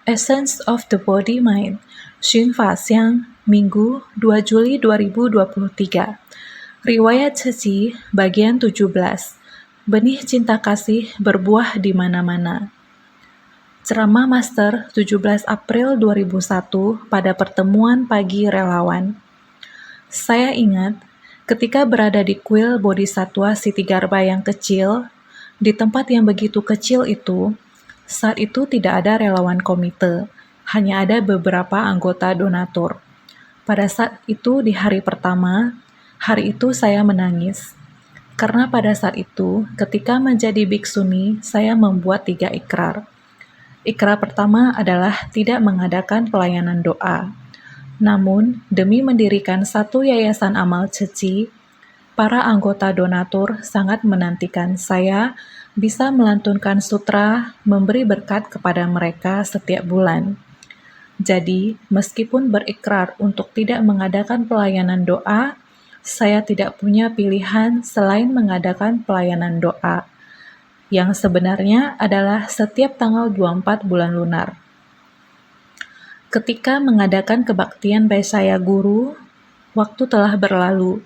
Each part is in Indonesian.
Essence of the Body Mind, Xun Fa Xiang, Minggu 2 Juli 2023. Riwayat Ceci, bagian 17. Benih cinta kasih berbuah di mana-mana. Ceramah Master 17 April 2001 pada pertemuan pagi relawan. Saya ingat, ketika berada di kuil Bodhisattva Sitigarbha yang kecil, di tempat yang begitu kecil itu, saat itu tidak ada relawan komite, hanya ada beberapa anggota donatur. Pada saat itu di hari pertama, hari itu saya menangis. Karena pada saat itu, ketika menjadi biksuni, saya membuat 3 ikrar. Ikrar pertama adalah tidak mengadakan pelayanan doa. Namun, demi mendirikan satu yayasan amal ceci, para anggota donatur sangat menantikan saya bisa melantunkan sutra memberi berkat kepada mereka setiap bulan. Jadi, meskipun berikrar untuk tidak mengadakan pelayanan doa, saya tidak punya pilihan selain mengadakan pelayanan doa, yang sebenarnya adalah setiap tanggal 24 bulan lunar. Ketika mengadakan kebaktian Baisaya Guru, waktu telah berlalu.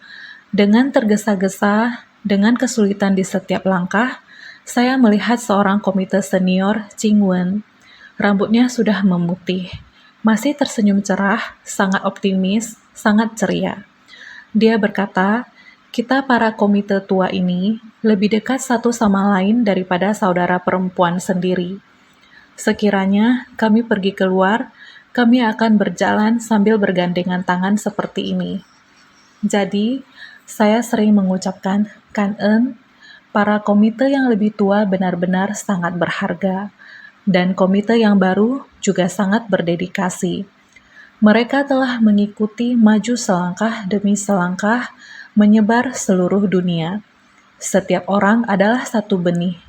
Dengan tergesa-gesa, dengan kesulitan di setiap langkah, saya melihat seorang komite senior, Ching Wen. Rambutnya sudah memutih, masih tersenyum cerah, sangat optimis, sangat ceria. Dia berkata, kita para komite tua ini lebih dekat satu sama lain daripada saudara perempuan sendiri. Sekiranya kami pergi keluar, kami akan berjalan sambil bergandengan tangan seperti ini. Jadi, saya sering mengucapkan, Kan-en, para komite yang lebih tua benar-benar sangat berharga, dan komite yang baru juga sangat berdedikasi. Mereka telah mengikuti maju selangkah demi selangkah, menyebar seluruh dunia. Setiap orang adalah satu benih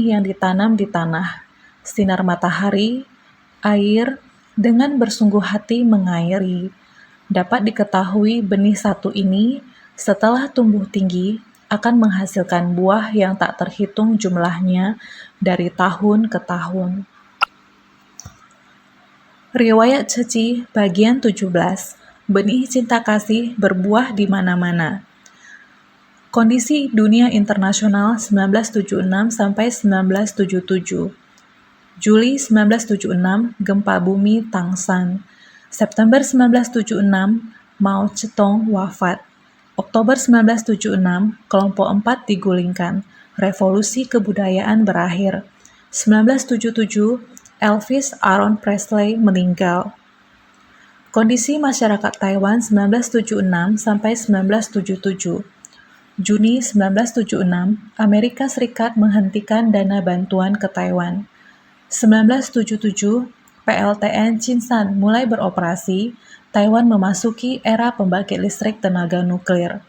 yang ditanam di tanah. Sinar matahari, air, dengan bersungguh hati mengairi. Dapat diketahui benih satu ini setelah tumbuh tinggi akan menghasilkan buah yang tak terhitung jumlahnya dari tahun ke tahun. Riwayat Ceci bagian 17. Benih cinta kasih berbuah di mana-mana. Kondisi dunia internasional 1976 sampai 1977. Juli 1976, gempa bumi Tangshan. September 1976, Mao Zedong wafat. Oktober 1976, kelompok 4 digulingkan. Revolusi kebudayaan berakhir. 1977, Elvis Aaron Presley meninggal. Kondisi masyarakat Taiwan 1976 sampai 1977. Juni 1976, Amerika Serikat menghentikan dana bantuan ke Taiwan. 1977, PLTN Jinsan mulai beroperasi, Taiwan memasuki era pembangkit listrik tenaga nuklir.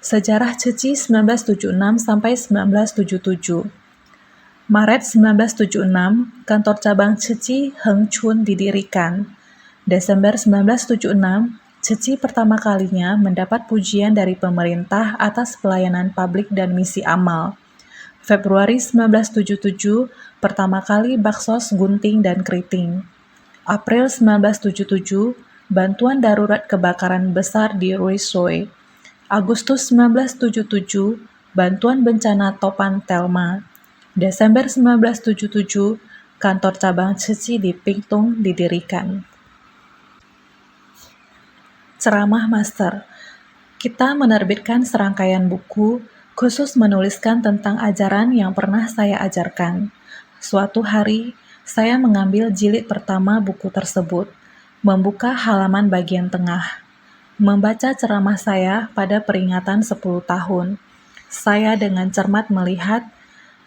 Sejarah Ceci 1976 sampai 1977. Maret 1976, kantor cabang Ceci Hengchun didirikan. Desember 1976, Ceci pertama kalinya mendapat pujian dari pemerintah atas pelayanan publik dan misi amal. Februari 1977, pertama kali baksos gunting dan keriting. April 1977, bantuan darurat kebakaran besar di Ruisoi. Agustus 1977, bantuan bencana Topan Telma. Desember 1977, kantor cabang Ceci di Pingtung didirikan. Ceramah Master. Kita menerbitkan serangkaian buku khusus menuliskan tentang ajaran yang pernah saya ajarkan. Suatu hari, saya mengambil jilid pertama buku tersebut, membuka halaman bagian tengah, membaca ceramah saya pada peringatan 10 tahun. Saya dengan cermat melihat,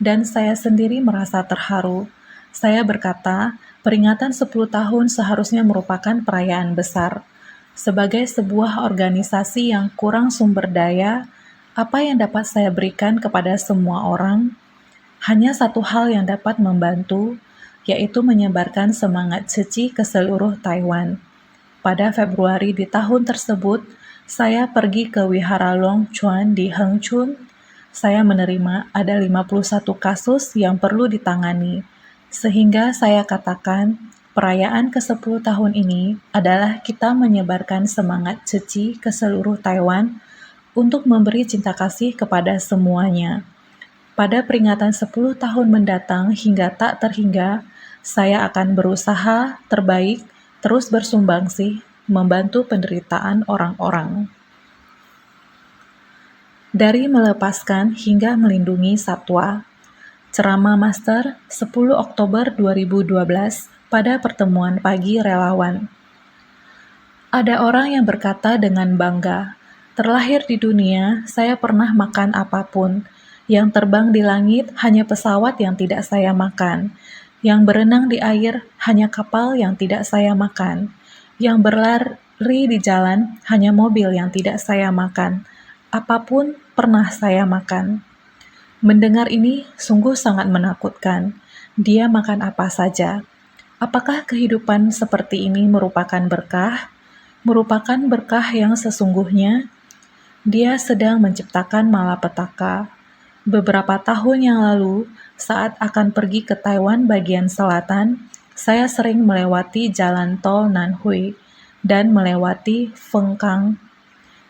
dan saya sendiri merasa terharu. Saya berkata, peringatan 10 tahun seharusnya merupakan perayaan besar. Sebagai sebuah organisasi yang kurang sumber daya, apa yang dapat saya berikan kepada semua orang? Hanya satu hal yang dapat membantu, yaitu menyebarkan semangat Ceci ke seluruh Taiwan. Pada Februari di tahun tersebut, saya pergi ke Wihara Long Chuan di Hengchun. Saya menerima ada 51 kasus yang perlu ditangani. Sehingga saya katakan, perayaan ke-10 tahun ini adalah kita menyebarkan semangat Ceci ke seluruh Taiwan untuk memberi cinta kasih kepada semuanya. Pada peringatan 10 tahun mendatang hingga tak terhingga, saya akan berusaha terbaik terus bersumbangsih membantu penderitaan orang-orang. Dari melepaskan hingga melindungi satwa. Ceramah Master 10 Oktober 2012 pada pertemuan pagi relawan. Ada orang yang berkata dengan bangga, "Terlahir di dunia, saya pernah makan apapun. Yang terbang di langit hanya pesawat yang tidak saya makan. Yang berenang di air hanya kapal yang tidak saya makan. Yang berlari di jalan hanya mobil yang tidak saya makan. Apapun pernah saya makan." Mendengar ini sungguh sangat menakutkan. Dia makan apa saja. Apakah kehidupan seperti ini merupakan berkah? Merupakan berkah yang sesungguhnya? Dia sedang menciptakan malapetaka. Beberapa tahun yang lalu, saat akan pergi ke Taiwan bagian selatan, saya sering melewati jalan tol Nanhui dan melewati Fengkang.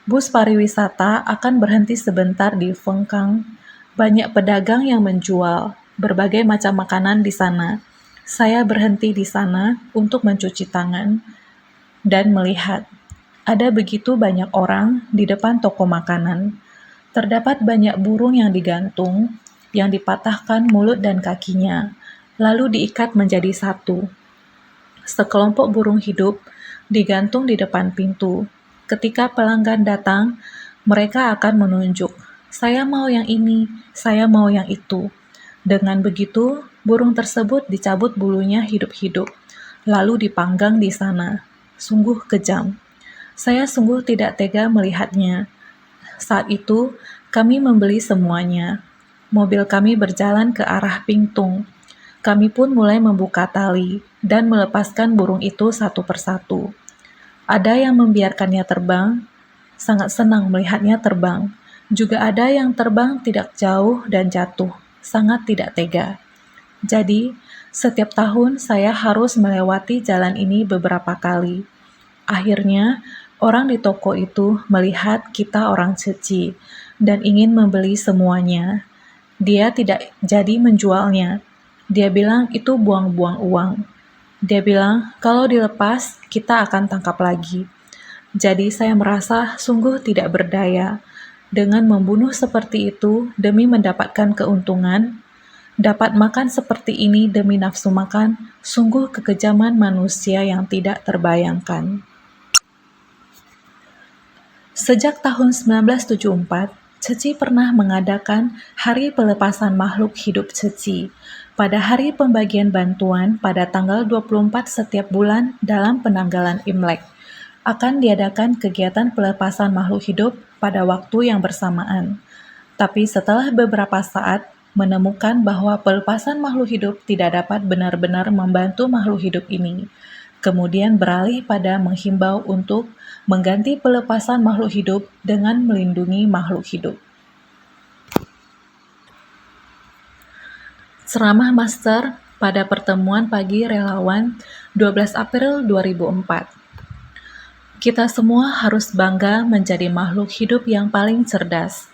Bus pariwisata akan berhenti sebentar di Fengkang. Banyak pedagang yang menjual berbagai macam makanan di sana. Saya berhenti di sana untuk mencuci tangan dan melihat. Ada begitu banyak orang di depan toko makanan. Terdapat banyak burung yang digantung, yang dipatahkan mulut dan kakinya, lalu diikat menjadi satu. Sekelompok burung hidup digantung di depan pintu. Ketika pelanggan datang, mereka akan menunjuk, "Saya mau yang ini, saya mau yang itu." Dengan begitu, burung tersebut dicabut bulunya hidup-hidup, lalu dipanggang di sana. Sungguh kejam. Saya sungguh tidak tega melihatnya. Saat itu, kami membeli semuanya. Mobil kami berjalan ke arah Pingtung. Kami pun mulai membuka tali dan melepaskan burung itu satu persatu. Ada yang membiarkannya terbang, sangat senang melihatnya terbang. Juga ada yang terbang tidak jauh dan jatuh, sangat tidak tega. Jadi, setiap tahun saya harus melewati jalan ini beberapa kali. Akhirnya, orang di toko itu melihat kita orang Ceci dan ingin membeli semuanya. Dia tidak jadi menjualnya. Dia bilang itu buang-buang uang. Dia bilang, kalau dilepas, kita akan tangkap lagi. Jadi saya merasa sungguh tidak berdaya. Dengan membunuh seperti itu demi mendapatkan keuntungan, dapat makan seperti ini demi nafsu makan, sungguh kekejaman manusia yang tidak terbayangkan. Sejak tahun 1974, Ceci pernah mengadakan Hari Pelepasan Makhluk Hidup Ceci pada hari pembagian bantuan pada tanggal 24 setiap bulan dalam penanggalan Imlek. Akan diadakan kegiatan pelepasan makhluk hidup pada waktu yang bersamaan. Tapi setelah beberapa saat, menemukan bahwa pelepasan makhluk hidup tidak dapat benar-benar membantu makhluk hidup ini. Kemudian beralih pada menghimbau untuk mengganti pelepasan makhluk hidup dengan melindungi makhluk hidup. Ceramah Master pada pertemuan pagi relawan 12 April 2004. Kita semua harus bangga menjadi makhluk hidup yang paling cerdas.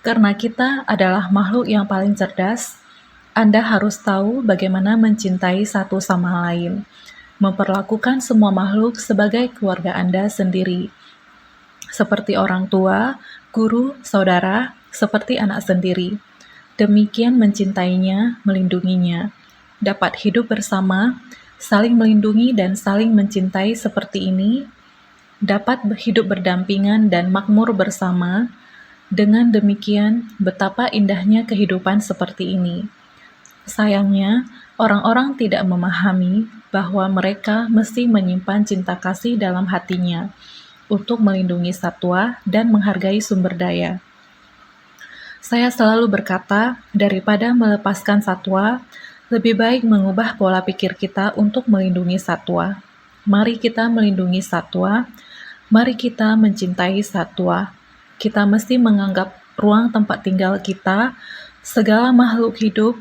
Karena kita adalah makhluk yang paling cerdas, Anda harus tahu bagaimana mencintai satu sama lain, memperlakukan semua makhluk sebagai keluarga Anda sendiri, seperti orang tua, guru, saudara, seperti anak sendiri. Demikian mencintainya, melindunginya, dapat hidup bersama, saling melindungi dan saling mencintai seperti ini, dapat hidup berdampingan dan makmur bersama. Dengan demikian, betapa indahnya kehidupan seperti ini. Sayangnya, orang-orang tidak memahami bahwa mereka mesti menyimpan cinta kasih dalam hatinya untuk melindungi satwa dan menghargai sumber daya. Saya selalu berkata, daripada melepaskan satwa, lebih baik mengubah pola pikir kita untuk melindungi satwa. Mari kita melindungi satwa, mari kita mencintai satwa. Kita mesti menganggap ruang tempat tinggal kita, segala makhluk hidup,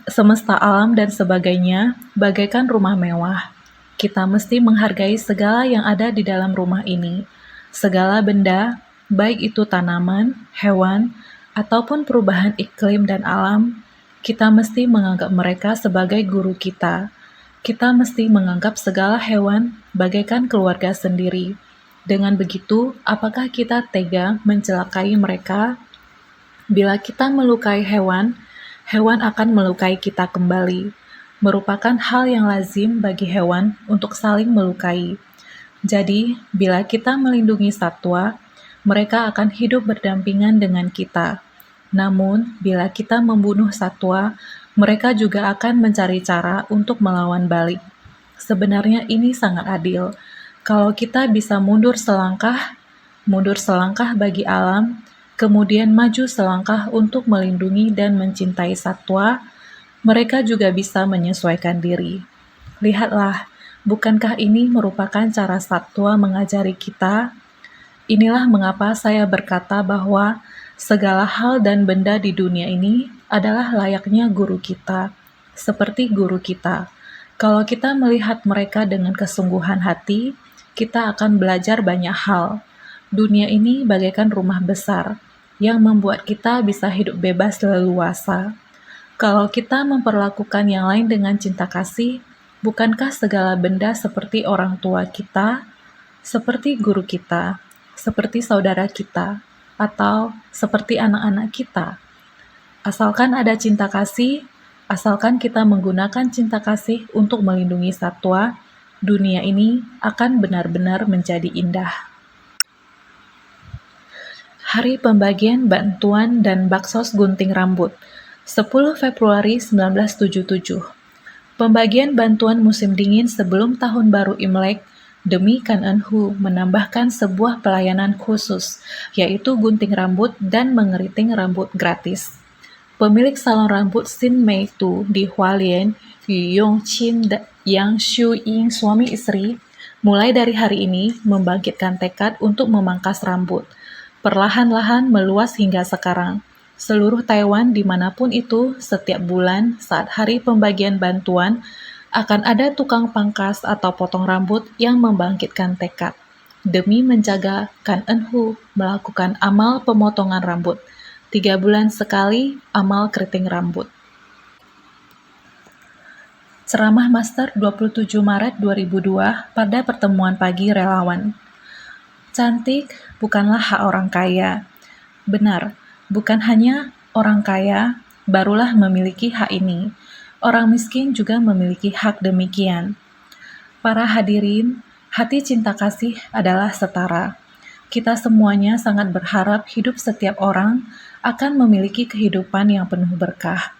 semesta alam dan sebagainya bagaikan rumah mewah. Kita mesti menghargai segala yang ada di dalam rumah ini. Segala benda, baik itu tanaman, hewan, ataupun perubahan iklim dan alam, kita mesti menganggap mereka sebagai guru kita. Kita mesti menganggap segala hewan bagaikan keluarga sendiri. Dengan begitu, apakah kita tega mencelakai mereka? Bila kita melukai hewan, hewan akan melukai kita kembali. Merupakan hal yang lazim bagi hewan untuk saling melukai. Jadi, bila kita melindungi satwa, mereka akan hidup berdampingan dengan kita. Namun, bila kita membunuh satwa, mereka juga akan mencari cara untuk melawan balik. Sebenarnya ini sangat adil. Kalau kita bisa mundur selangkah bagi alam, kemudian maju selangkah untuk melindungi dan mencintai satwa, mereka juga bisa menyesuaikan diri. Lihatlah, bukankah ini merupakan cara satwa mengajari kita? Inilah mengapa saya berkata bahwa segala hal dan benda di dunia ini adalah layaknya guru kita, seperti guru kita. Kalau kita melihat mereka dengan kesungguhan hati, kita akan belajar banyak hal. Dunia ini bagaikan rumah besar yang membuat kita bisa hidup bebas leluasa. Kalau kita memperlakukan yang lain dengan cinta kasih, bukankah segala benda seperti orang tua kita, seperti guru kita, seperti saudara kita, atau seperti anak-anak kita? Asalkan ada cinta kasih, asalkan kita menggunakan cinta kasih untuk melindungi satwa, dunia ini akan benar-benar menjadi indah. Hari Pembagian Bantuan dan Baksos Gunting Rambut, 10 Februari 1977. Pembagian bantuan musim dingin sebelum Tahun Baru Imlek demi Kan Eunhoo menambahkan sebuah pelayanan khusus, yaitu gunting rambut dan mengeriting rambut gratis. Pemilik salon rambut Shin Mei Tu di Hualien, Yu Yong Chin yang Xu Ying suami istri, mulai dari hari ini membangkitkan tekad untuk memangkas rambut. Perlahan-lahan meluas hingga sekarang. Seluruh Taiwan dimanapun itu, setiap bulan saat hari pembagian bantuan, akan ada tukang pangkas atau potong rambut yang membangkitkan tekad. Demi menjaga Kan Eunhoo melakukan amal pemotongan rambut. 3 bulan sekali amal keriting rambut. Ceramah Master 27 Maret 2002 pada pertemuan pagi relawan. Cantik bukanlah hak orang kaya. Benar, bukan hanya orang kaya barulah memiliki hak ini. Orang miskin juga memiliki hak demikian. Para hadirin, hati cinta kasih adalah setara. Kita semuanya sangat berharap hidup setiap orang akan memiliki kehidupan yang penuh berkah.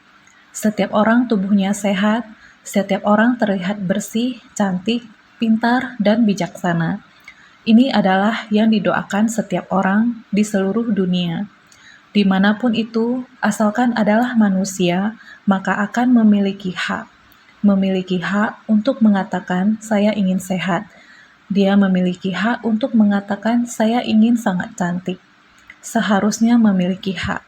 Setiap orang tubuhnya sehat, setiap orang terlihat bersih, cantik, pintar, dan bijaksana. Ini adalah yang didoakan setiap orang di seluruh dunia. Dimanapun itu, asalkan adalah manusia, maka akan memiliki hak. Memiliki hak untuk mengatakan, saya ingin sehat. Dia memiliki hak untuk mengatakan, saya ingin sangat cantik. Seharusnya memiliki hak.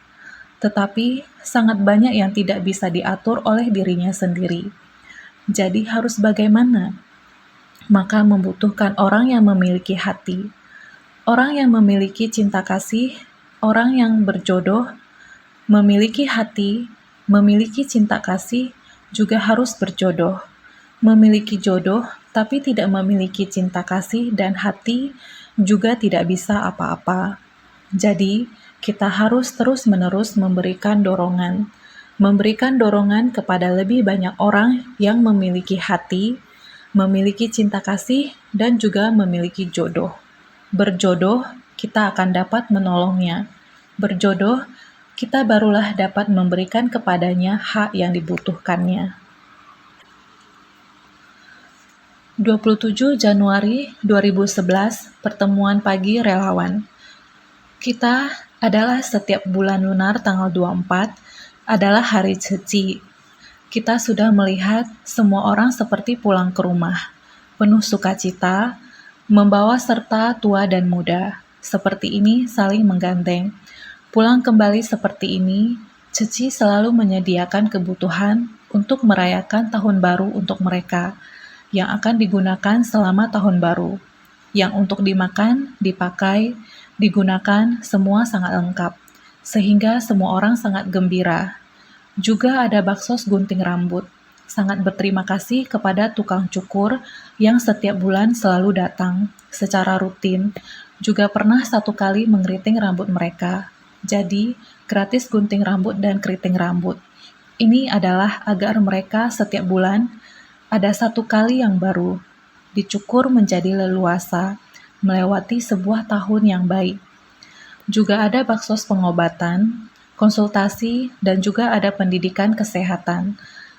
Tetapi, sangat banyak yang tidak bisa diatur oleh dirinya sendiri. Jadi harus bagaimana? Maka membutuhkan orang yang memiliki hati, orang yang memiliki cinta kasih, orang yang berjodoh, memiliki hati, memiliki cinta kasih, juga harus berjodoh. Memiliki jodoh, tapi tidak memiliki cinta kasih dan hati, juga tidak bisa apa-apa. Jadi, kita harus terus-menerus memberikan dorongan kepada lebih banyak orang yang memiliki hati, memiliki cinta kasih, dan juga memiliki jodoh. Berjodoh, kita akan dapat menolongnya. Berjodoh, kita barulah dapat memberikan kepadanya hak yang dibutuhkannya. 27 Januari 2011, Pertemuan Pagi Relawan. Kita adalah setiap bulan lunar tanggal 24 adalah hari Ceci. Kita sudah melihat semua orang seperti pulang ke rumah, penuh sukacita, membawa serta tua dan muda. Seperti ini saling menggandeng. Pulang kembali seperti ini, Ceci selalu menyediakan kebutuhan untuk merayakan tahun baru untuk mereka, yang akan digunakan selama tahun baru. Yang untuk dimakan, dipakai, digunakan, semua sangat lengkap, sehingga semua orang sangat gembira. Juga ada bakso gunting rambut. Sangat berterima kasih kepada tukang cukur yang setiap bulan selalu datang secara rutin. Juga pernah satu kali mengeriting rambut mereka. Jadi, gratis gunting rambut dan keriting rambut. Ini adalah agar mereka setiap bulan ada satu kali yang baru, dicukur menjadi leluasa, melewati sebuah tahun yang baik. Juga ada baksos pengobatan, konsultasi, dan juga ada pendidikan kesehatan,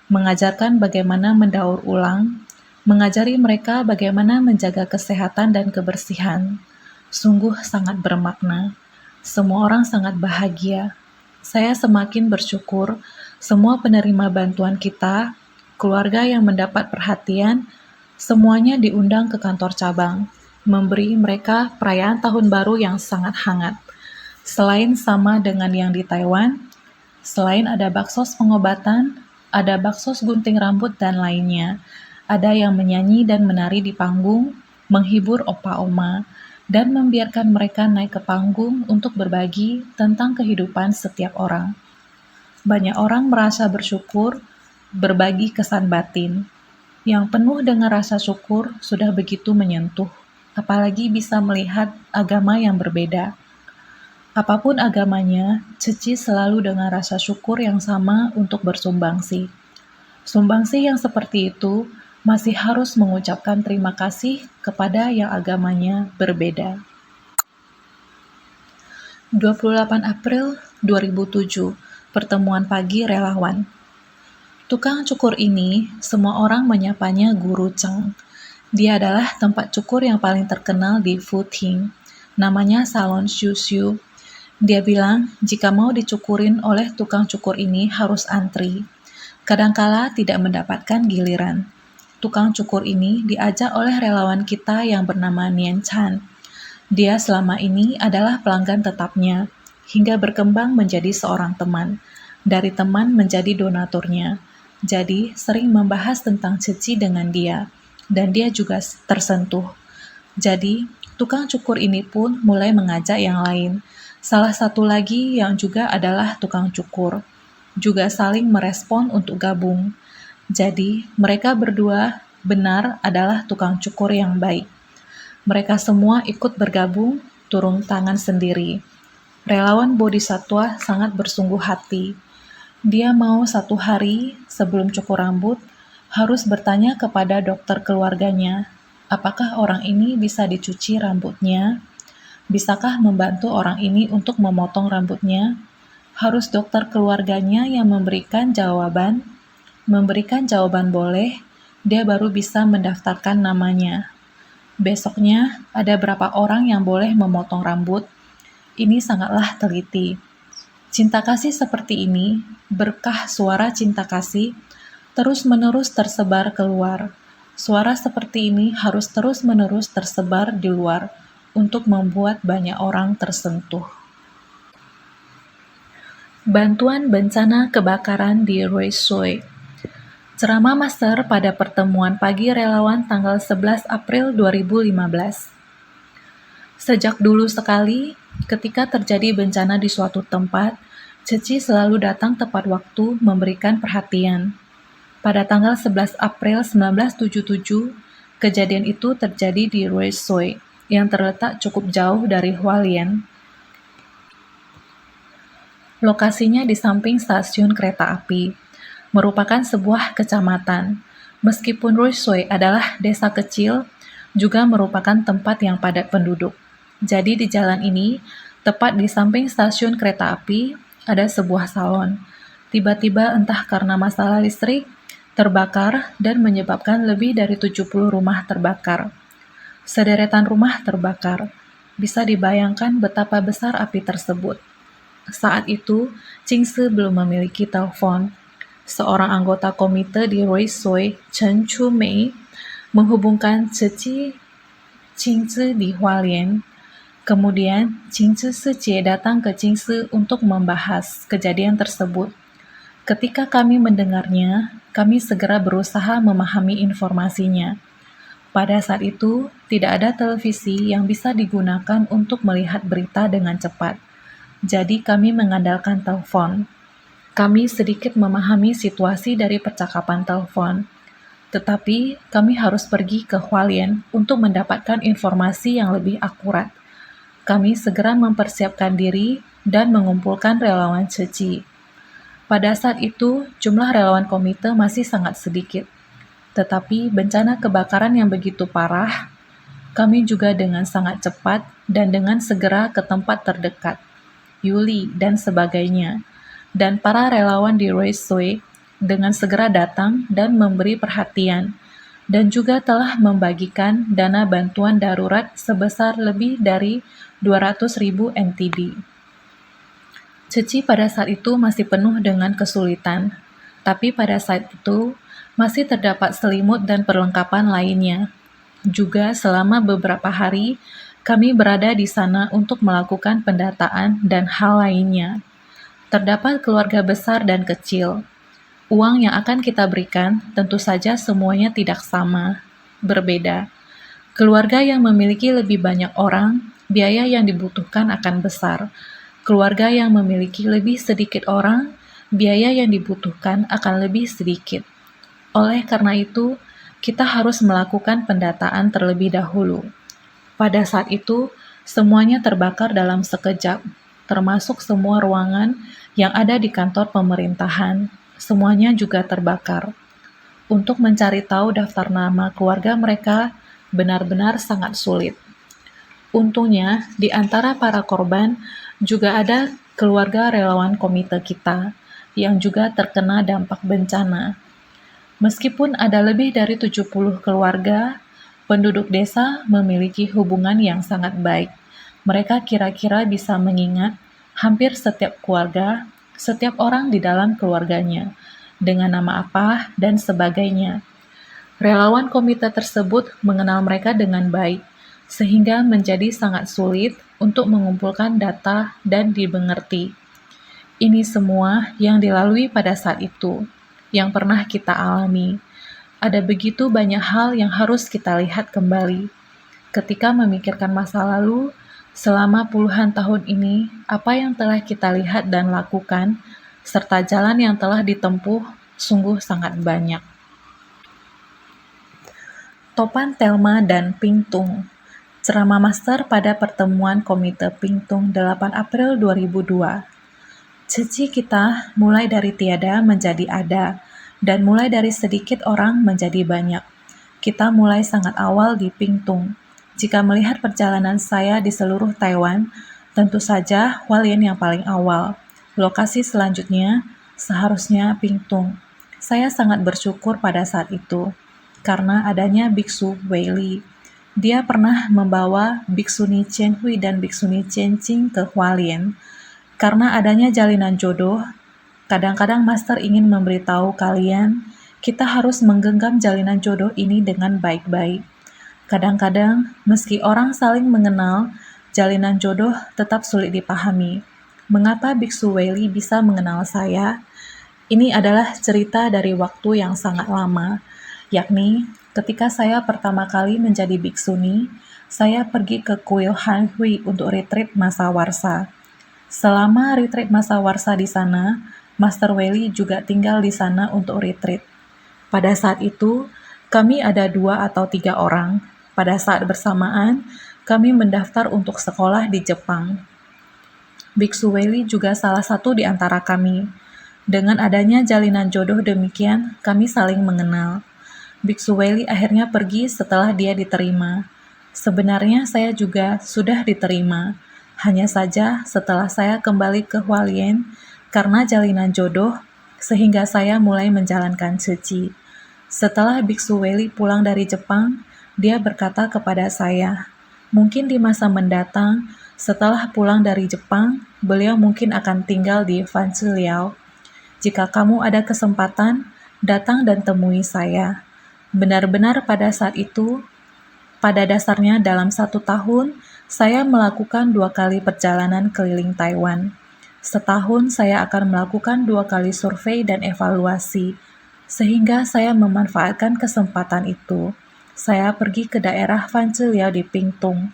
mengajarkan bagaimana mendaur ulang, mengajari mereka bagaimana menjaga kesehatan dan kebersihan. Sungguh sangat bermakna. Semua orang sangat bahagia. Saya semakin bersyukur semua penerima bantuan kita, keluarga yang mendapat perhatian, semuanya diundang ke kantor cabang, memberi mereka perayaan tahun baru yang sangat hangat. Selain sama dengan yang di Taiwan, selain ada baksos pengobatan, ada baksos gunting rambut dan lainnya. Ada yang menyanyi dan menari di panggung, menghibur opa-oma, dan membiarkan mereka naik ke panggung untuk berbagi tentang kehidupan setiap orang. Banyak orang merasa bersyukur, berbagi kesan batin. Yang penuh dengan rasa syukur sudah begitu menyentuh, apalagi bisa melihat agama yang berbeda. Apapun agamanya, Ceci selalu dengan rasa syukur yang sama untuk bersumbangsi. Sumbangsi yang seperti itu masih harus mengucapkan terima kasih kepada yang agamanya berbeda. 28 April 2007, pertemuan pagi relawan. Tukang cukur ini, semua orang menyapanya Guru Cheng. Dia adalah tempat cukur yang paling terkenal di Futing. Namanya Salon Xiu Xiu. Dia bilang, jika mau dicukurin oleh tukang cukur ini harus antri. Kadangkala tidak mendapatkan giliran. Tukang cukur ini diajak oleh relawan kita yang bernama Nian Chan. Dia selama ini adalah pelanggan tetapnya, hingga berkembang menjadi seorang teman. Dari teman menjadi donaturnya. Jadi, sering membahas tentang Ceci dengan dia, dan dia juga tersentuh. Jadi, tukang cukur ini pun mulai mengajak yang lain. Salah satu lagi yang juga adalah tukang cukur, juga saling merespon untuk gabung. Jadi, mereka berdua benar adalah tukang cukur yang baik. Mereka semua ikut bergabung, turun tangan sendiri. Relawan Bodhisatwa sangat bersungguh hati. Dia mau satu hari sebelum cukur rambut, harus bertanya kepada dokter keluarganya, apakah orang ini bisa dicuci rambutnya? Bisakah membantu orang ini untuk memotong rambutnya? Harus dokter keluarganya yang memberikan jawaban. Memberikan jawaban boleh, dia baru bisa mendaftarkan namanya. Besoknya, ada berapa orang yang boleh memotong rambut? Ini sangatlah teliti. Cinta kasih seperti ini, berkah suara cinta kasih, terus-menerus tersebar keluar. Suara seperti ini harus terus-menerus tersebar di luar untuk membuat banyak orang tersentuh. Bantuan bencana kebakaran di Roisoi. Ceramah master pada pertemuan pagi relawan tanggal 11 April 2015. Sejak dulu sekali, ketika terjadi bencana di suatu tempat, Ceci selalu datang tepat waktu memberikan perhatian. Pada tanggal 11 April 1977, kejadian itu terjadi di Roisoi, yang terletak cukup jauh dari Hualien. Lokasinya di samping stasiun kereta api, merupakan sebuah kecamatan. Meskipun Roisoi adalah desa kecil, juga merupakan tempat yang padat penduduk. Jadi di jalan ini, tepat di samping stasiun kereta api, ada sebuah salon. Tiba-tiba entah karena masalah listrik, terbakar dan menyebabkan lebih dari 70 rumah terbakar. Sederetan rumah terbakar. Bisa dibayangkan betapa besar api tersebut. Saat itu, Qingsi belum memiliki telepon. Seorang anggota komite di Roisoi, Chen Chu-mei, menghubungkan Ceci Qingsi di Hualien. Kemudian, Qingzi Sijie datang ke Qingsi untuk membahas kejadian tersebut. Ketika kami mendengarnya, kami segera berusaha memahami informasinya. Pada saat itu, tidak ada televisi yang bisa digunakan untuk melihat berita dengan cepat. Jadi kami mengandalkan telepon. Kami sedikit memahami situasi dari percakapan telepon. Tetapi kami harus pergi ke Hualien untuk mendapatkan informasi yang lebih akurat. Kami segera mempersiapkan diri dan mengumpulkan relawan Ceci. Pada saat itu, jumlah relawan komite masih sangat sedikit. Tetapi bencana kebakaran yang begitu parah, kami juga dengan sangat cepat dan dengan segera ke tempat terdekat, Yuli dan sebagainya. Dan para relawan di Roisui dengan segera datang dan memberi perhatian, dan juga telah membagikan dana bantuan darurat sebesar lebih dari 200.000 NTD. Ceci pada saat itu masih penuh dengan kesulitan, tapi pada saat itu masih terdapat selimut dan perlengkapan lainnya. Juga selama beberapa hari, kami berada di sana untuk melakukan pendataan dan hal lainnya. Terdapat keluarga besar dan kecil. Uang yang akan kita berikan tentu saja semuanya tidak sama, berbeda. Keluarga yang memiliki lebih banyak orang, biaya yang dibutuhkan akan besar. Keluarga yang memiliki lebih sedikit orang, biaya yang dibutuhkan akan lebih sedikit. Oleh karena itu, kita harus melakukan pendataan terlebih dahulu. Pada saat itu, semuanya terbakar dalam sekejap, termasuk semua ruangan yang ada di kantor pemerintahan. Semuanya juga terbakar. Untuk mencari tahu daftar nama keluarga mereka benar-benar sangat sulit. Untungnya, di antara para korban juga ada keluarga relawan komite kita yang juga terkena dampak bencana. Meskipun ada lebih dari 70 keluarga, penduduk desa memiliki hubungan yang sangat baik. Mereka kira-kira bisa mengingat hampir setiap keluarga, setiap orang di dalam keluarganya, dengan nama apa dan sebagainya. Relawan komite tersebut mengenal mereka dengan baik, sehingga menjadi sangat sulit untuk mengumpulkan data dan dimengerti. Ini semua yang dilalui pada saat itu, yang pernah kita alami. Ada begitu banyak hal yang harus kita lihat kembali. Ketika memikirkan masa lalu, selama puluhan tahun ini, apa yang telah kita lihat dan lakukan, serta jalan yang telah ditempuh, sungguh sangat banyak. Topan Telma dan Pingtung. Ceramah master pada pertemuan Komite Pingtung 8 April 2002. Ceci kita mulai dari tiada menjadi ada, dan mulai dari sedikit orang menjadi banyak. Kita mulai sangat awal di Pingtung. Jika melihat perjalanan saya di seluruh Taiwan, tentu saja Hualien yang paling awal. Lokasi selanjutnya seharusnya Pingtung. Saya sangat bersyukur pada saat itu, karena adanya Biksu Weili. Dia pernah membawa Biksuni Chen Hui dan Biksuni Chen Qing ke Hualien. Karena adanya jalinan jodoh, kadang-kadang Master ingin memberitahu kalian, kita harus menggenggam jalinan jodoh ini dengan baik-baik. Kadang-kadang, meski orang saling mengenal, jalinan jodoh tetap sulit dipahami. Mengapa Biksu Weili bisa mengenal saya? Ini adalah cerita dari waktu yang sangat lama, yakni ketika saya pertama kali menjadi biksuni, saya pergi ke kuil Han Hui untuk retreat masa warsa. Selama retreat masa warsa di sana, Master Weili juga tinggal di sana untuk retreat. Pada saat itu, kami ada 2 atau 3 orang. Pada saat bersamaan, kami mendaftar untuk sekolah di Jepang. Biksu Weili juga salah satu di antara kami. Dengan adanya jalinan jodoh demikian, kami saling mengenal. Biksu Weili akhirnya pergi setelah dia diterima. Sebenarnya saya juga sudah diterima. Hanya saja setelah saya kembali ke Hualien, karena jalinan jodoh, sehingga saya mulai menjalankan Ceci. Setelah Biksu Weili pulang dari Jepang, dia berkata kepada saya, mungkin di masa mendatang, setelah pulang dari Jepang, beliau mungkin akan tinggal di Fansiliao. Jika kamu ada kesempatan, datang dan temui saya. Benar-benar pada saat itu, pada dasarnya dalam 1 tahun, Saya melakukan 2 kali perjalanan keliling Taiwan. Setahun saya akan melakukan 2 kali survei dan evaluasi, sehingga saya memanfaatkan kesempatan itu. Saya pergi ke daerah Fanzhiliao di Pingtung.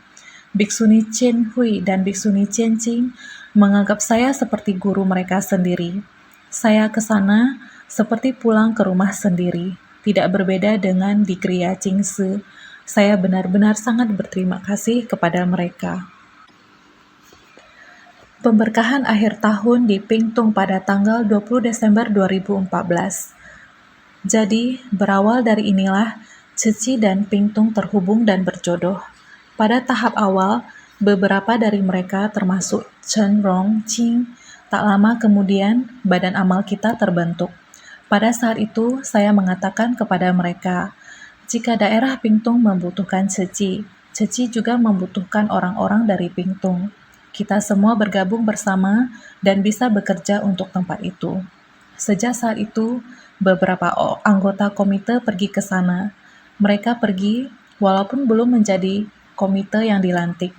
Biksuni Chen Hui dan Biksuni Chen Qing menganggap saya seperti guru mereka sendiri. Saya ke sana seperti pulang ke rumah sendiri, tidak berbeda dengan di Kriya Qingsi. Saya benar-benar sangat berterima kasih kepada mereka. Pemberkahan akhir tahun di Pingtung pada tanggal 20 Desember 2014. Jadi, berawal dari inilah, Ceci dan Pingtung terhubung dan berjodoh. Pada tahap awal, beberapa dari mereka termasuk Chen Rong Qing, tak lama kemudian badan amal kita terbentuk. Pada saat itu, saya mengatakan kepada mereka, jika daerah Pingtung membutuhkan Ceci, Ceci juga membutuhkan orang-orang dari Pingtung. Kita semua bergabung bersama dan bisa bekerja untuk tempat itu. Sejak saat itu, beberapa anggota komite pergi ke sana. Mereka pergi walaupun belum menjadi komite yang dilantik.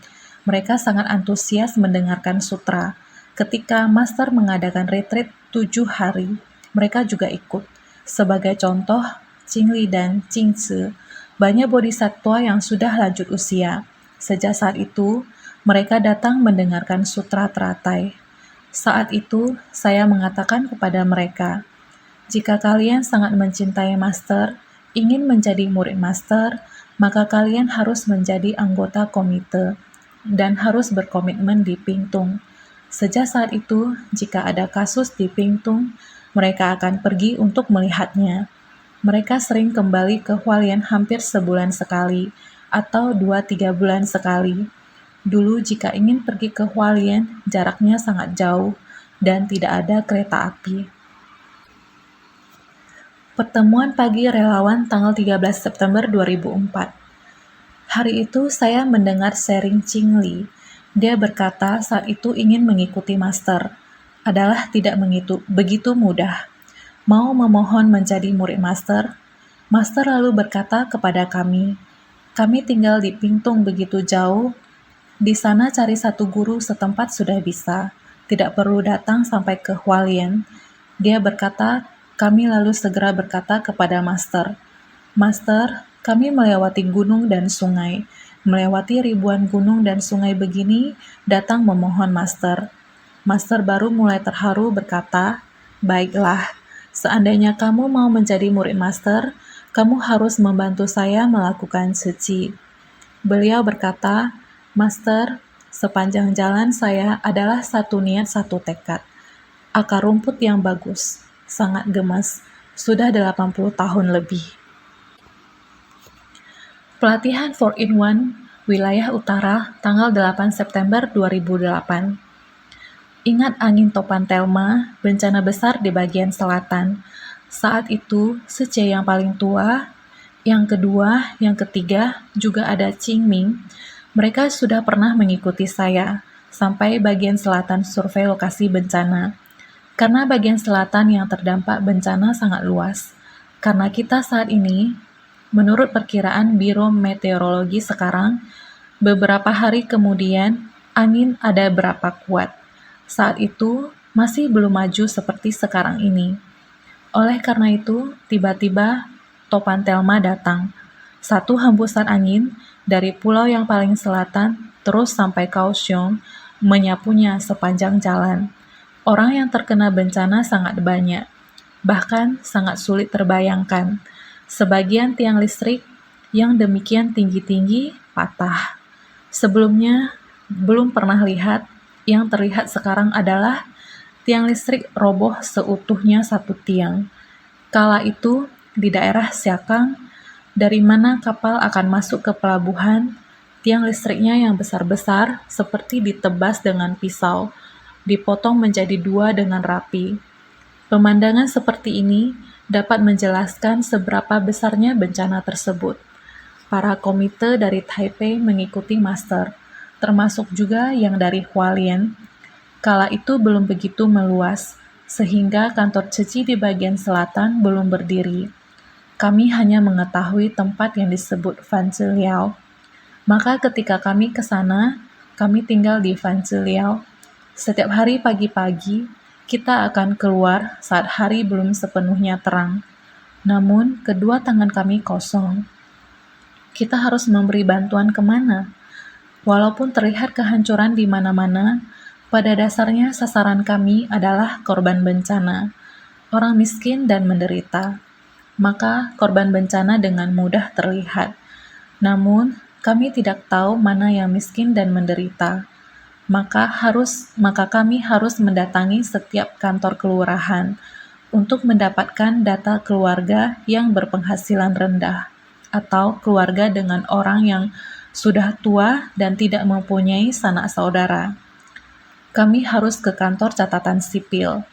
Mereka sangat antusias mendengarkan sutra. Ketika master mengadakan retreat 7 hari, mereka juga ikut. Sebagai contoh, Qingli dan Qingzi, banyak bodhisattva yang sudah lanjut usia. Sejak saat itu, mereka datang mendengarkan sutra teratai. Saat itu, saya mengatakan kepada mereka, jika kalian sangat mencintai master, ingin menjadi murid master, maka kalian harus menjadi anggota komite dan harus berkomitmen di Pingtung. Sejak saat itu, jika ada kasus di Pingtung, mereka akan pergi untuk melihatnya. Mereka sering kembali ke Hualien hampir sebulan sekali, atau 2-3 bulan sekali. Dulu jika ingin pergi ke Hualien, jaraknya sangat jauh, dan tidak ada kereta api. Pertemuan pagi relawan tanggal 13 September 2004. Hari itu saya mendengar sharing Qingli. Dia berkata saat itu ingin mengikuti master. Adalah tidak begitu mudah. Mau memohon menjadi murid master. Master lalu berkata kepada kami tinggal di Pingtung begitu jauh. Di sana cari satu guru setempat sudah bisa. Tidak perlu datang sampai ke Hualien. Dia berkata, kami lalu segera berkata kepada master, Master, kami melewati gunung dan sungai. Melewati ribuan gunung dan sungai begini, datang memohon master. Master baru mulai terharu berkata, baiklah, seandainya kamu mau menjadi murid master, kamu harus membantu saya melakukan suci. Beliau berkata, Master, sepanjang jalan saya adalah satu niat satu tekad. Akar rumput yang bagus, sangat gemas, sudah 80 tahun lebih. Pelatihan 4-in-1 Wilayah Utara tanggal 8 September 2008. Ingat angin topan Telma, bencana besar di bagian selatan. Saat itu, Sece yang paling tua, yang kedua, yang ketiga, juga ada Qingming. Mereka sudah pernah mengikuti saya sampai bagian selatan survei lokasi bencana. Karena bagian selatan yang terdampak bencana sangat luas. Karena kita saat ini, menurut perkiraan Biro Meteorologi sekarang, beberapa hari kemudian angin ada berapa kuat. Saat itu masih belum maju seperti sekarang ini. Oleh karena itu, tiba-tiba topan Telma datang. Satu hembusan angin dari pulau yang paling selatan terus sampai Kaohsiung menyapunya sepanjang jalan. Orang yang terkena bencana sangat banyak, bahkan sangat sulit terbayangkan. Sebagian tiang listrik yang demikian tinggi-tinggi patah. Sebelumnya belum pernah lihat, yang terlihat sekarang adalah tiang listrik roboh seutuhnya satu tiang. Kala itu di daerah Siakang, dari mana kapal akan masuk ke pelabuhan, tiang listriknya yang besar-besar seperti ditebas dengan pisau, dipotong menjadi 2 dengan rapi. Pemandangan seperti ini dapat menjelaskan seberapa besarnya bencana tersebut. Para komite dari Taipei mengikuti master, termasuk juga yang dari Hualien. Kala itu belum begitu meluas, sehingga kantor Ceci di bagian selatan belum berdiri. Kami hanya mengetahui tempat yang disebut Fanzhiliao. Maka ketika kami ke sana, kami tinggal di Vanziliao. Setiap hari pagi-pagi, kita akan keluar saat hari belum sepenuhnya terang. Namun, kedua tangan kami kosong. Kita harus memberi bantuan kemana? Walaupun terlihat kehancuran di mana-mana, pada dasarnya sasaran kami adalah korban bencana, orang miskin dan menderita. Maka korban bencana dengan mudah terlihat. Namun, kami tidak tahu mana yang miskin dan menderita. Maka kami harus mendatangi setiap kantor kelurahan untuk mendapatkan data keluarga yang berpenghasilan rendah atau keluarga dengan orang yang sudah tua dan tidak mempunyai sanak saudara. Kami harus ke kantor catatan sipil.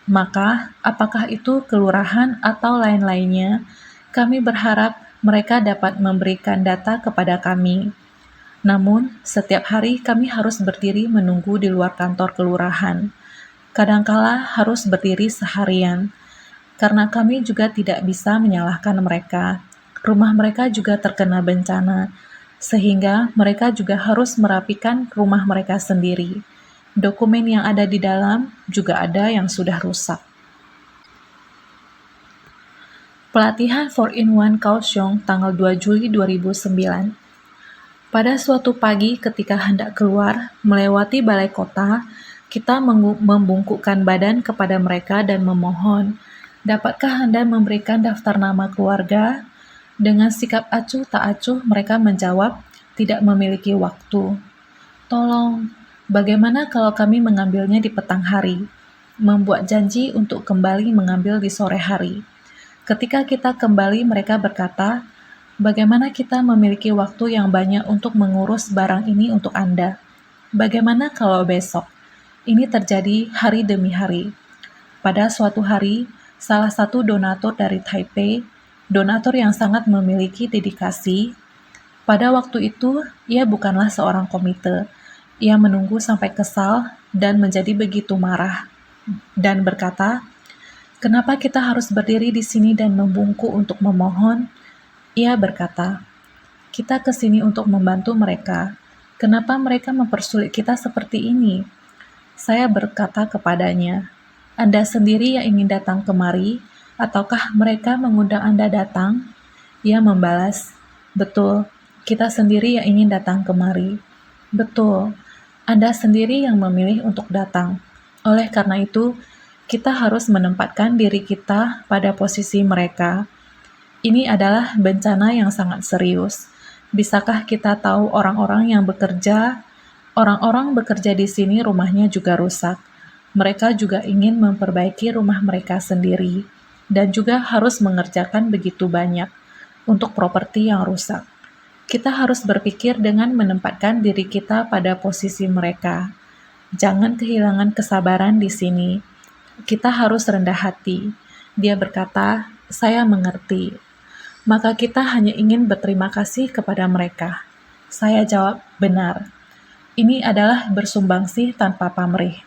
Maka, apakah itu kelurahan atau lain-lainnya, kami berharap mereka dapat memberikan data kepada kami. Namun, setiap hari kami harus berdiri menunggu di luar kantor kelurahan. Kadangkala harus berdiri seharian, karena kami juga tidak bisa menyalahkan mereka. Rumah mereka juga terkena bencana, sehingga mereka juga harus merapikan rumah mereka sendiri. Dokumen yang ada di dalam juga ada yang sudah rusak. Pelatihan 4-in-1 Kaohsiung tanggal 2 Juli 2009. Pada suatu pagi ketika hendak keluar, melewati balai kota, kita membungkukkan badan kepada mereka dan memohon, dapatkah Anda memberikan daftar nama keluarga? Dengan sikap acuh tak acuh, mereka menjawab, tidak memiliki waktu. Tolong, bagaimana kalau kami mengambilnya di petang hari? Membuat janji untuk kembali mengambil di sore hari. Ketika kita kembali, mereka berkata, bagaimana kita memiliki waktu yang banyak untuk mengurus barang ini untuk Anda? Bagaimana kalau besok? Ini terjadi hari demi hari. Pada suatu hari, salah satu donatur dari Taipei, donatur yang sangat memiliki dedikasi, pada waktu itu ia bukanlah seorang komite. Ia menunggu sampai kesal dan menjadi begitu marah dan berkata, kenapa kita harus berdiri di sini dan membungkuk untuk memohon? Ia berkata, kita ke sini untuk membantu mereka. Kenapa mereka mempersulit kita seperti ini? Saya berkata kepadanya, Anda sendiri yang ingin datang kemari, ataukah mereka mengundang Anda datang? Ia membalas, betul, kita sendiri yang ingin datang kemari. Betul, Anda sendiri yang memilih untuk datang. Oleh karena itu, kita harus menempatkan diri kita pada posisi mereka. Ini adalah bencana yang sangat serius. Bisakah kita tahu orang-orang yang bekerja? Orang-orang bekerja di sini rumahnya juga rusak. Mereka juga ingin memperbaiki rumah mereka sendiri dan juga harus mengerjakan begitu banyak untuk properti yang rusak. Kita harus berpikir dengan menempatkan diri kita pada posisi mereka. Jangan kehilangan kesabaran di sini. Kita harus rendah hati. Dia berkata, saya mengerti. Maka kita hanya ingin berterima kasih kepada mereka. Saya jawab, benar. Ini adalah bersumbangsih tanpa pamrih.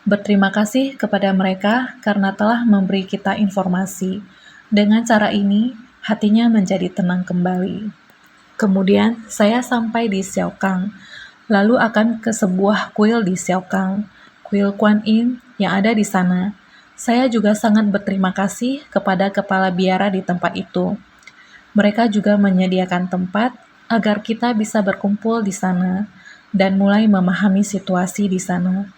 Berterima kasih kepada mereka karena telah memberi kita informasi. Dengan cara ini, hatinya menjadi tenang kembali. Kemudian, saya sampai di Xiaokang, lalu akan ke sebuah kuil di Xiaokang, kuil Kuan Yin yang ada di sana. Saya juga sangat berterima kasih kepada kepala biara di tempat itu. Mereka juga menyediakan tempat agar kita bisa berkumpul di sana dan mulai memahami situasi di sana.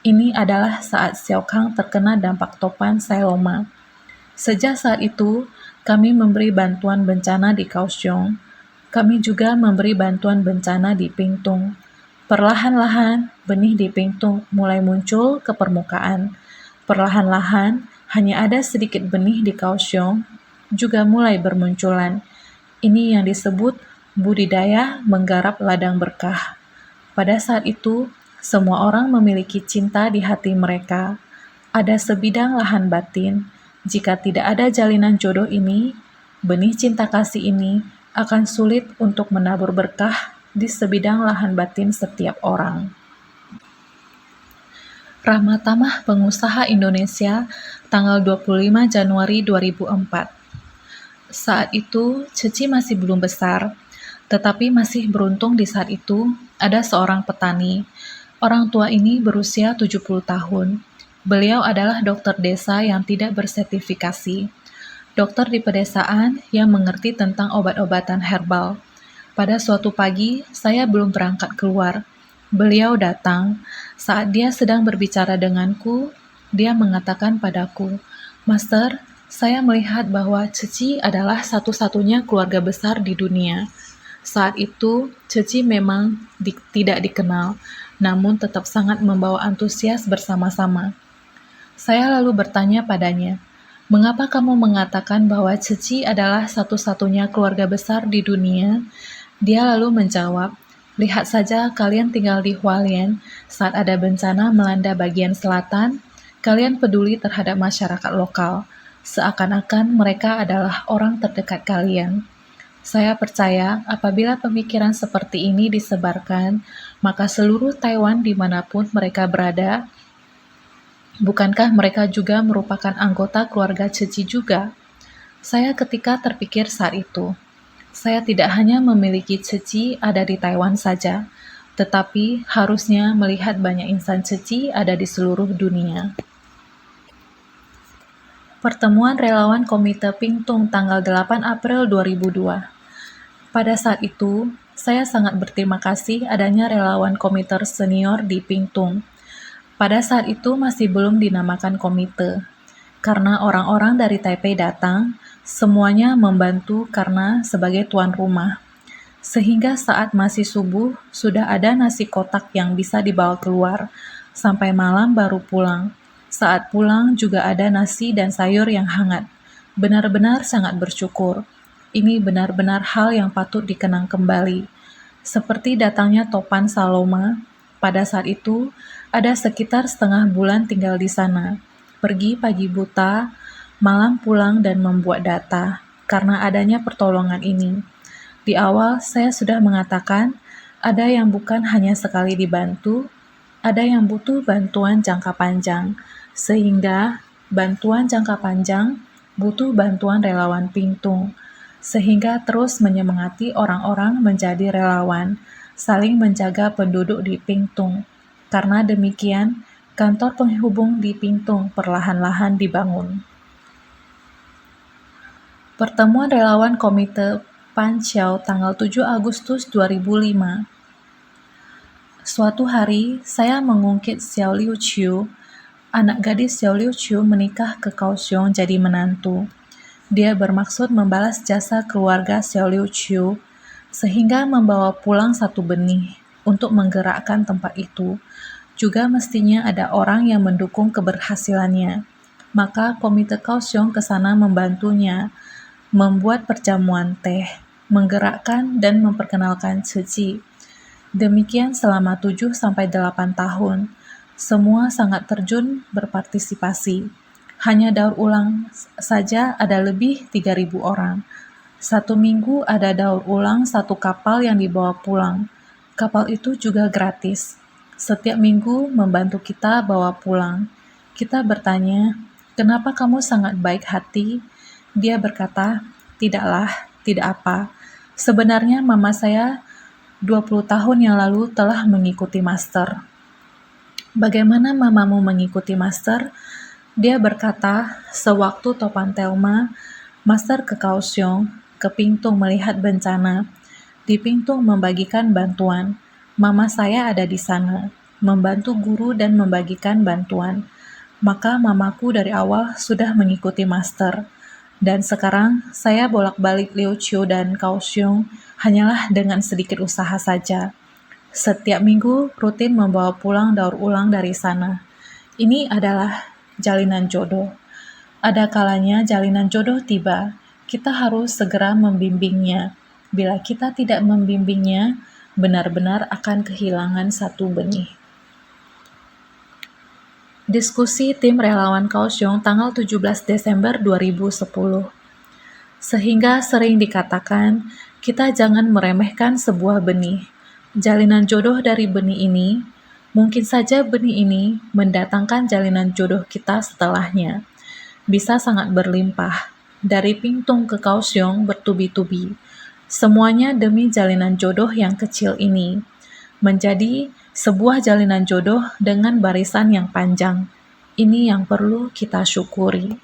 Ini adalah saat Xiaokang terkena dampak topan Sailoma. Sejak saat itu, kami memberi bantuan bencana di Kaohsiung. Kami juga memberi bantuan bencana di Pingtung. Perlahan-lahan, benih di Pingtung mulai muncul ke permukaan. Perlahan-lahan, hanya ada sedikit benih di Kaohsiung juga mulai bermunculan. Ini yang disebut budidaya menggarap ladang berkah. Pada saat itu, semua orang memiliki cinta di hati mereka. Ada sebidang lahan batin. Jika tidak ada jalinan jodoh ini, benih cinta kasih ini akan sulit untuk menabur berkah di sebidang lahan batin setiap orang. Rahmatamah Pengusaha Indonesia, tanggal 25 Januari 2004. Saat itu, Ceci masih belum besar, Tetapi masih beruntung di saat itu, ada seorang petani. Orang tua ini berusia 70 tahun. Beliau adalah dokter desa yang tidak bersertifikasi. Dokter di pedesaan yang mengerti tentang obat-obatan herbal. Pada suatu pagi, saya belum berangkat keluar. Beliau datang. Saat dia sedang berbicara denganku, dia mengatakan padaku, "Master, saya melihat bahwa Ceci adalah satu-satunya keluarga besar di dunia." Saat itu, Ceci memang tidak dikenal, namun tetap sangat membawa antusias bersama-sama. Saya lalu bertanya padanya, "Mengapa kamu mengatakan bahwa Ceci adalah satu-satunya keluarga besar di dunia?" Dia lalu menjawab, "Lihat saja kalian tinggal di Hualien, saat ada bencana melanda bagian selatan, kalian peduli terhadap masyarakat lokal, seakan-akan mereka adalah orang terdekat kalian." Saya percaya apabila pemikiran seperti ini disebarkan, maka seluruh Taiwan dimanapun mereka berada, bukankah mereka juga merupakan anggota keluarga Ceci juga? Saya ketika terpikir saat itu, saya tidak hanya memiliki Ceci ada di Taiwan saja, tetapi harusnya melihat banyak insan Ceci ada di seluruh dunia. Pertemuan relawan Komite Pingtung tanggal 8 April 2002. Pada saat itu, saya sangat berterima kasih adanya relawan komite senior di Pingtung. Pada saat itu masih belum dinamakan komite. Karena orang-orang dari Taipei datang, semuanya membantu karena sebagai tuan rumah. Sehingga saat masih subuh, sudah ada nasi kotak yang bisa dibawa keluar, sampai malam baru pulang. Saat pulang juga ada nasi dan sayur yang hangat. Benar-benar sangat bersyukur. Ini benar-benar hal yang patut dikenang kembali. Seperti datangnya Topan Saloma, pada saat itu ada sekitar setengah bulan tinggal di sana. Pergi pagi buta, malam pulang dan membuat data, karena adanya pertolongan ini. Di awal saya sudah mengatakan, ada yang bukan hanya sekali dibantu, ada yang butuh bantuan jangka panjang, sehingga bantuan jangka panjang butuh bantuan relawan Pingtung, sehingga terus menyemangati orang-orang menjadi relawan, saling menjaga penduduk di Pingtung. Karena demikian, kantor penghubung di Pingtung perlahan-lahan dibangun. Pertemuan relawan Komite Panqiao tanggal 7 Agustus 2005. Suatu hari, saya mengungkit Xiao Liu Qiu. Anak gadis Xiao Liu Qiu menikah ke Kaohsiung jadi menantu. Dia bermaksud membalas jasa keluarga Xiao Liu Qiu, sehingga membawa pulang satu benih untuk menggerakkan tempat itu. Juga mestinya ada orang yang mendukung keberhasilannya. Maka Komite Kaohsiung ke sana membantunya, membuat perjamuan teh, menggerakkan dan memperkenalkan Ceci. Demikian selama 7-8 tahun. Semua sangat terjun berpartisipasi. Hanya daur ulang saja ada lebih 3.000 orang. Satu minggu ada daur ulang satu kapal yang dibawa pulang. Kapal itu juga gratis. Setiap minggu membantu kita bawa pulang. Kita bertanya, "Kenapa kamu sangat baik hati?" Dia berkata, "Tidaklah, tidak apa. Sebenarnya mama saya 20 tahun yang lalu telah mengikuti master." "Bagaimana mamamu mengikuti master?" Dia berkata, "Sewaktu Topan Telma, master ke Kaohsiung, ke Pingtung melihat bencana. Di Pingtung membagikan bantuan. Mama saya ada di sana, membantu guru dan membagikan bantuan. Maka mamaku dari awal sudah mengikuti master. Dan sekarang saya bolak-balik Liu Qiu dan Kaohsiung hanyalah dengan sedikit usaha saja. Setiap minggu rutin membawa pulang daur ulang dari sana. Ini adalah jalinan jodoh. Ada kalanya jalinan jodoh tiba, kita harus segera membimbingnya. Bila kita tidak membimbingnya, benar-benar akan kehilangan satu benih." Diskusi tim relawan Kaohsiung tanggal 17 Desember 2010. Sehingga sering dikatakan, kita jangan meremehkan sebuah benih. Jalinan jodoh dari benih ini, mungkin saja benih ini mendatangkan jalinan jodoh kita setelahnya. Bisa sangat berlimpah. Dari Pingtung ke Kaohsiung bertubi-tubi. Semuanya demi jalinan jodoh yang kecil ini, menjadi sebuah jalinan jodoh dengan barisan yang panjang. Ini yang perlu kita syukuri.